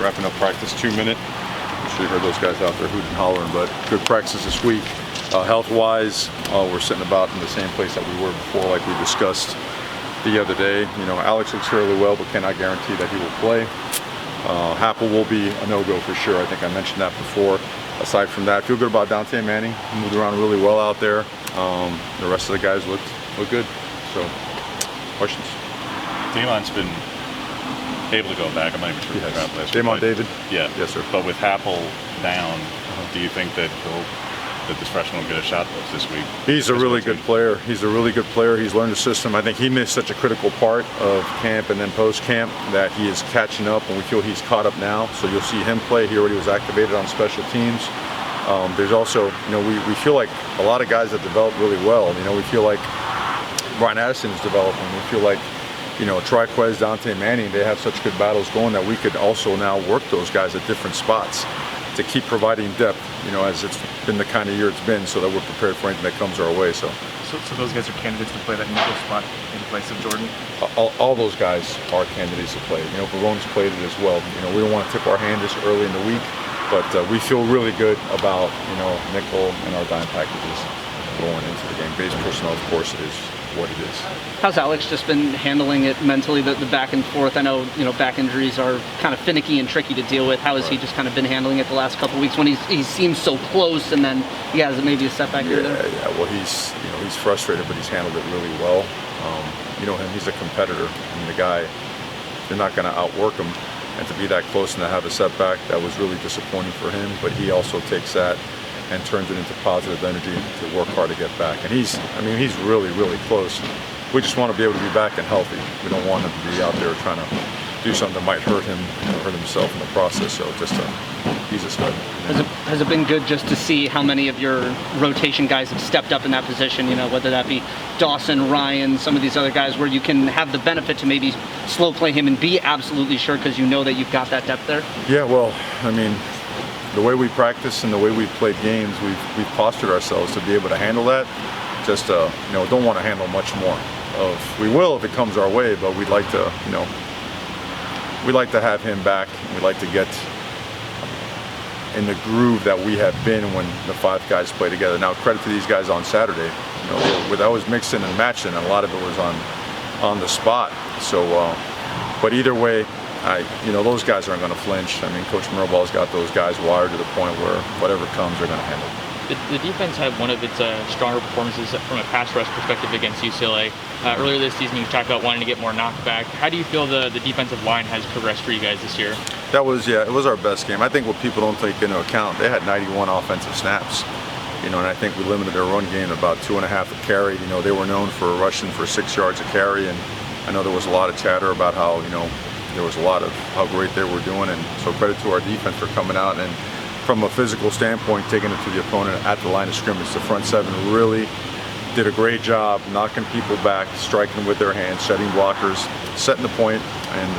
wrapping up practice 2-minute. I'm sure you heard those guys out there hooting and hollering, but good practices this week. Health-wise, we're sitting about in the same place that we were before, like we discussed the other day. You know, Alex looks fairly well, but cannot guarantee that he will play. Happel will be a no-go for sure. I think I mentioned that before. Aside from that, feel good about Dante Manning. He moved around really well out there. The rest of the guys look good. So, questions? Damon's been able to go back. I'm not even sure if he's last week. Damon David? Yeah. Yes, sir. But with Happel down, do you think that this freshman will get a shot this week? He's a really good player. He's a really good player. He's learned the system. I think he missed such a critical part of camp and then post-camp that he is catching up, and we feel he's caught up now. So you'll see him play. He already was activated on special teams. There's also, you know, we feel like a lot of guys that developed really well. You know, we feel like Brian Addison's developing. We feel like, you know, Triquez, Dante Manning, they have such good battles going that we could also now work those guys at different spots to keep providing depth, you know, as it's been the kind of year it's been, so that we're prepared for anything that comes our way. So those guys are candidates to play that nickel spot in place of Jordan? All those guys are candidates to play. You know, Barone's played it as well. You know, we don't want to tip our hand this early in the week, but we feel really good about, you know, nickel and our dime packages going into the game. Base personnel, of course, is what it is. How's Alex just been handling it mentally, the back and forth? I know, you know, back injuries are kind of finicky and tricky to deal with. How has he just kind of been handling it the last couple of weeks when he seems so close and then he has maybe a setback here or there? Yeah, well, he's frustrated, but he's handled it really well. You know him, he's a competitor. I mean, the guy, you're not going to outwork him, and to be that close and to have a setback, that was really disappointing for him, but he also takes that and turns it into positive energy to work hard to get back. And he's really, really close. We just want to be able to be back and healthy. We don't want him to be out there trying to do something that might hurt him or hurt himself in the process. So he's a stud. Has it been good just to see how many of your rotation guys have stepped up in that position, you know, whether that be Dawson, Ryan, some of these other guys, where you can have the benefit to maybe slow play him and be absolutely sure because you know that you've got that depth there? Yeah, well, I mean, the way we practice and the way we've played games, we've postured ourselves to be able to handle that. Just, you know, don't want to handle much more. We will if it comes our way, but we'd like to, you know, we'd like to have him back. We'd like to get in the groove that we have been when the 5 guys play together. Now, credit to these guys on Saturday. You know, that was mixing and matching, and a lot of it was on the spot. So, but either way, you know, those guys aren't going to flinch. I mean, Coach Miraball's got those guys wired to the point where whatever comes, they're going to handle it. The defense had one of its stronger performances from a pass rush perspective against UCLA. Earlier this season, you talked about wanting to get more knockback. How do you feel the defensive line has progressed for you guys this year? That was, yeah, it was our best game. I think what people don't take into account, they had 91 offensive snaps. You know, and I think we limited their run game to about 2.5 a carry. You know, they were known for rushing for 6 yards a carry, and I know there was a lot of chatter about how, you know, there was a lot of how great they were doing, and so credit to our defense for coming out and from a physical standpoint, taking it to the opponent at the line of scrimmage. The front 7 really did a great job knocking people back, striking with their hands, setting blockers, setting the point, and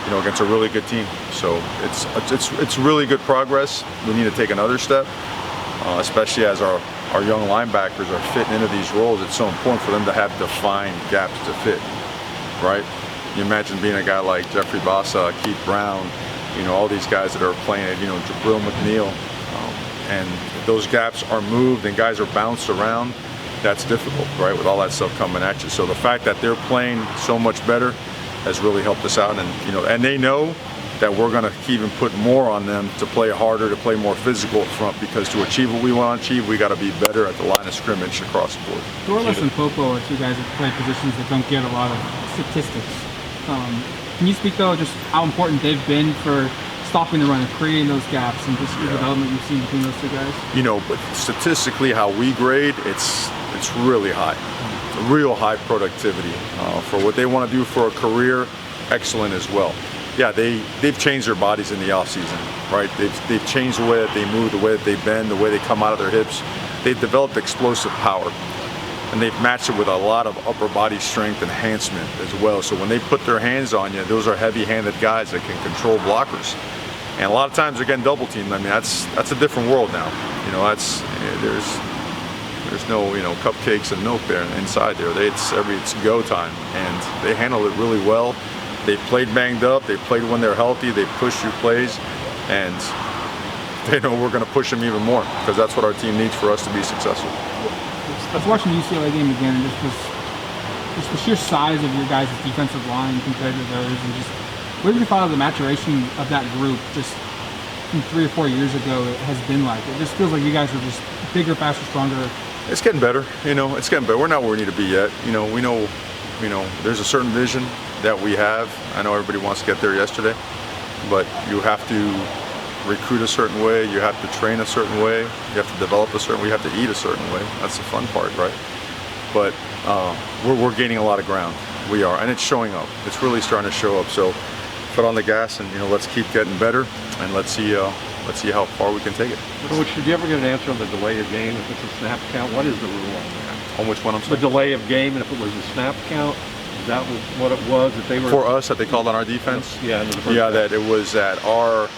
you know, against a really good team. So it's really good progress. We need to take another step, especially as our young linebackers are fitting into these roles. It's so important for them to have defined gaps to fit, right? You imagine being a guy like Jeffrey Bassa, Keith Brown, you know, all these guys that are playing it, you know, Jabril McNeil, and those gaps are moved and guys are bounced around. That's difficult, right, with all that stuff coming at you. So the fact that they're playing so much better has really helped us out, and you know, and they know that we're going to even put more on them to play harder, to play more physical up front, because to achieve what we want to achieve, we got to be better at the line of scrimmage across the board. Thorless and Popo are 2 guys that play positions that don't get a lot of statistics. Can you speak, though, just how important they've been for stopping the run and creating those gaps and just the development you've seen between those 2 guys? You know, but statistically, how we grade, it's really high. Real high productivity. For what they want to do for a career, excellent as well. Yeah, they've changed their bodies in the offseason, right? They've changed the way that they move, the way that they bend, the way they come out of their hips. They've developed explosive power. And they've matched it with a lot of upper body strength enhancement as well. So when they put their hands on you, those are heavy-handed guys that can control blockers. And a lot of times they're getting double teamed. I mean, that's a different world now. You know, there's no, you know, cupcakes and milk there inside there. It's go time, and they handle it really well. they played banged up, they played when they're healthy, they pushed through plays, and they know we're going to push them even more because that's what our team needs for us to be successful. I was watching the UCLA game again, and just the sheer size of your guys' defensive line compared to theirs, and just what have you thought of the maturation of that group just from 3 or 4 years ago it has been like? It just feels like you guys are just bigger, faster, stronger. It's getting better, it's getting better. We're not where we need to be yet. We know, there's a certain vision that we have. I know everybody wants to get there yesterday, but you have to recruit a certain way, you have to train a certain way, you have to develop a certain way, you have to eat a certain way. That's the fun part, right? But we're gaining a lot of ground. We are, and it's showing up. It's really starting to show up. So foot on the gas, and let's keep getting better, and let's see how far we can take it. Coach, did you ever get an answer on the delay of game if it's a snap count? What is the rule on that? On which one? I'm The sorry? delay of game, and if it was a snap count, is that what it was? That they were For us, that they called on our defense? Yeah, into the first Yeah, half. that it was at our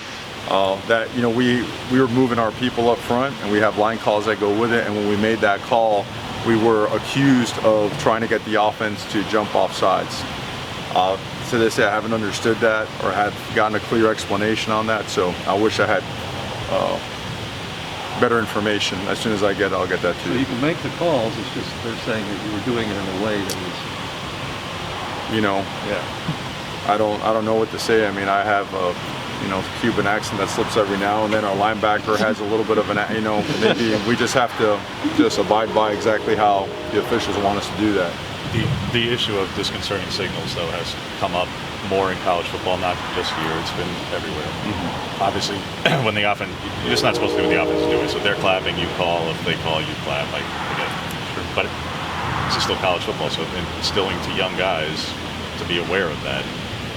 we were moving our people up front, and we have line calls that go with it. And when we made that call, we were accused of trying to get the offense to jump off sides. To this day, I haven't understood that or had gotten a clear explanation on that. So I wish I had better information. As soon as I get it, I'll get that to So you. you can make the calls. It's just they're saying that you were doing it in a way that was. I don't know what to say. I mean, I have a Cuban accent that slips every now and then. Our linebacker has a little bit of an, maybe we just have to just abide by exactly how the officials want us to do that. The issue of disconcerting signals, though, has come up more in college football, not just here. It's been everywhere. Obviously, when the offense, you're just not supposed to do what the offense is doing. So if they're clapping, you call. If they call, you clap. I get it. But it's still college football, so instilling to young guys to be aware of that.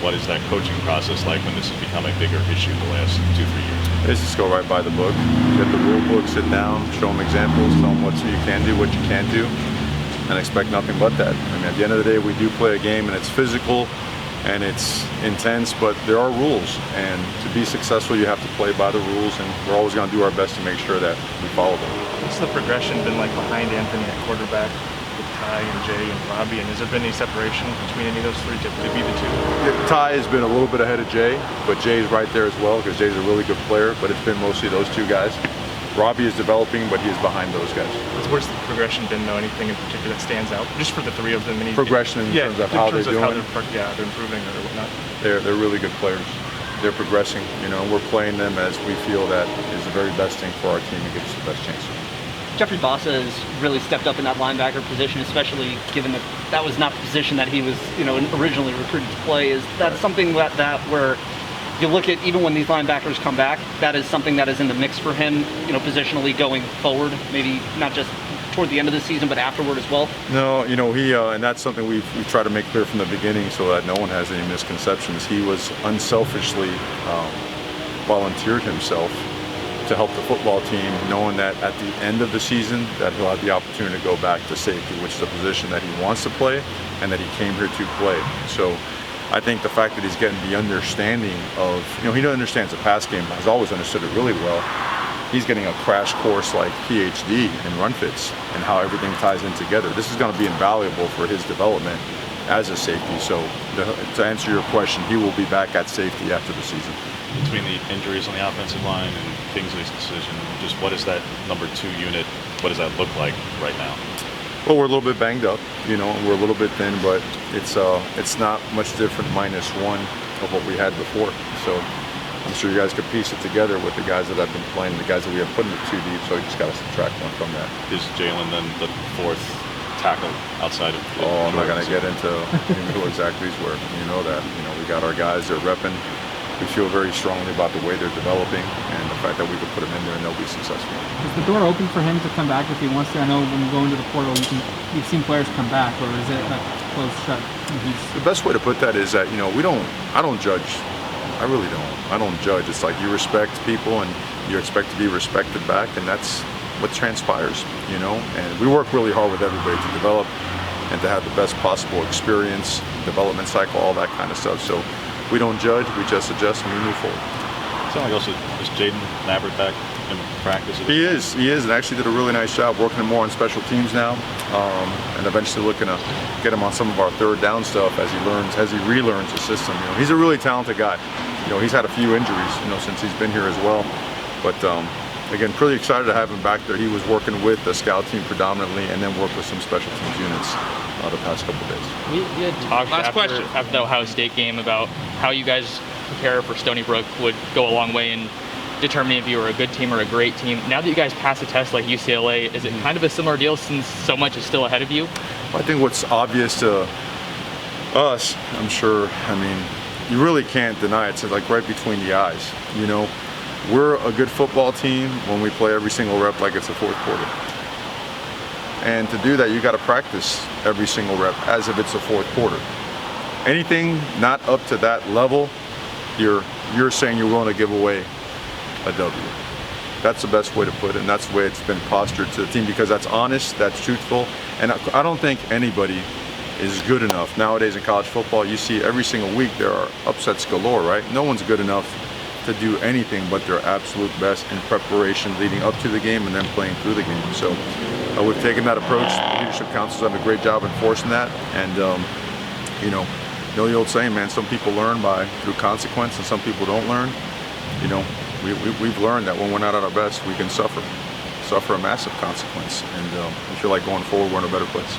What is that coaching process like when this has become a bigger issue the last 2-3 years? It's just go right by the book, get the rule book, sit down, show them examples, tell them what you can do, what you can't do, and expect nothing but that. I mean, at the end of the day, we do play a game, and it's physical and it's intense, but there are rules, and to be successful, you have to play by the rules, and we're always going to do our best to make sure that we follow them. What's the progression been like behind Anthony at quarterback with Ty and Jay and Robbie? And has there been any separation between any of those three to be the two? Ty has been a little bit ahead of Jay, but Jay's right there as well because Jay's a really good player, but it's been mostly those two guys. Robbie is developing, but he is behind those guys. Where's the progression been, though? Anything in particular that stands out? Just for the three of them? Progression in terms of how they're doing? They're improving or whatnot. They're really good players. They're progressing, and we're playing them as we feel that is the very best thing for our team and gives us the best chance. Jeffrey Bossa has really stepped up in that linebacker position, especially given that that was not the position that he was, originally recruited to play. Is that something that where you look at, even when these linebackers come back, that is something that is in the mix for him, positionally going forward, maybe not just toward the end of the season, but afterward as well? No, he, and that's something we've tried to make clear from the beginning so that no one has any misconceptions. He was unselfishly volunteered himself to help the football team, knowing that at the end of the season that he'll have the opportunity to go back to safety, which is a position that he wants to play and that he came here to play. So I think the fact that he's getting the understanding of, he understands the pass game, has always understood it really well. He's getting a crash course like PhD in run fits and how everything ties in together. This is going to be invaluable for his development as a safety. So to answer your question, he will be back at safety after the season. Between the injuries on the offensive line and Kingsley's decision, just what is that number 2 unit, what does that look like right now? Well, we're a little bit banged up, we're a little bit thin, but it's not much different minus one of what we had before. So I'm sure you guys could piece it together with the guys that have been playing, the guys that we have put into 2 deep, so you just got to subtract one from that. Is Jalen then the 4th tackle outside of Oh, I'm not going to get Jordan's? into who exactly is where. You know that. We got our guys, they're repping. We feel very strongly about the way they're developing and the fact that we could put them in there and they'll be successful. Is the door open for him to come back if he wants to? I know when you go into the portal, you've seen players come back, or is it like closed shut? The best way to put that is that, I don't judge. I really don't. I don't judge. It's like you respect people and you expect to be respected back, and that's what transpires, And we work really hard with everybody to develop and to have the best possible experience, development cycle, all that kind of stuff. So we don't judge, we just adjust and we move forward. Sound like also is Jaden Maverick back in practice? He is, and actually did a really nice job working more on special teams now, and eventually looking to get him on some of our third down stuff as he relearns the system. You know, he's a really talented guy. You know, he's had a few injuries, you know, since he's been here as well, but again, pretty excited to have him back there. He was working with the scout team predominantly, and then worked with some special teams units the past couple of days. We had talked after the Ohio State game about how you guys prepare for Stony Brook would go a long way in determining if you were a good team or a great team. Now that you guys pass a test like UCLA, is it kind of a similar deal since so much is still ahead of you? I think what's obvious to us, I'm sure, I mean, you really can't deny it. It's like right between the eyes. You know, we're a good football team when we play every single rep like it's the fourth quarter. And to do that, you got to practice every single rep as if it's the fourth quarter. Anything not up to that level, you're saying you're willing to give away a W. That's the best way to put it, and that's the way it's been postured to the team, because that's honest, that's truthful, and I don't think anybody is good enough. Nowadays in college football, you see every single week there are upsets galore, right? No one's good enough to do anything but their absolute best in preparation leading up to the game and then playing through the game. So we've taken that approach. The leadership council's done a great job enforcing that, and you know the old saying, man, some people learn through consequence and some people don't learn. You know, we've learned that when we're not at our best, we can suffer a massive consequence, and we feel like going forward we're in a better place.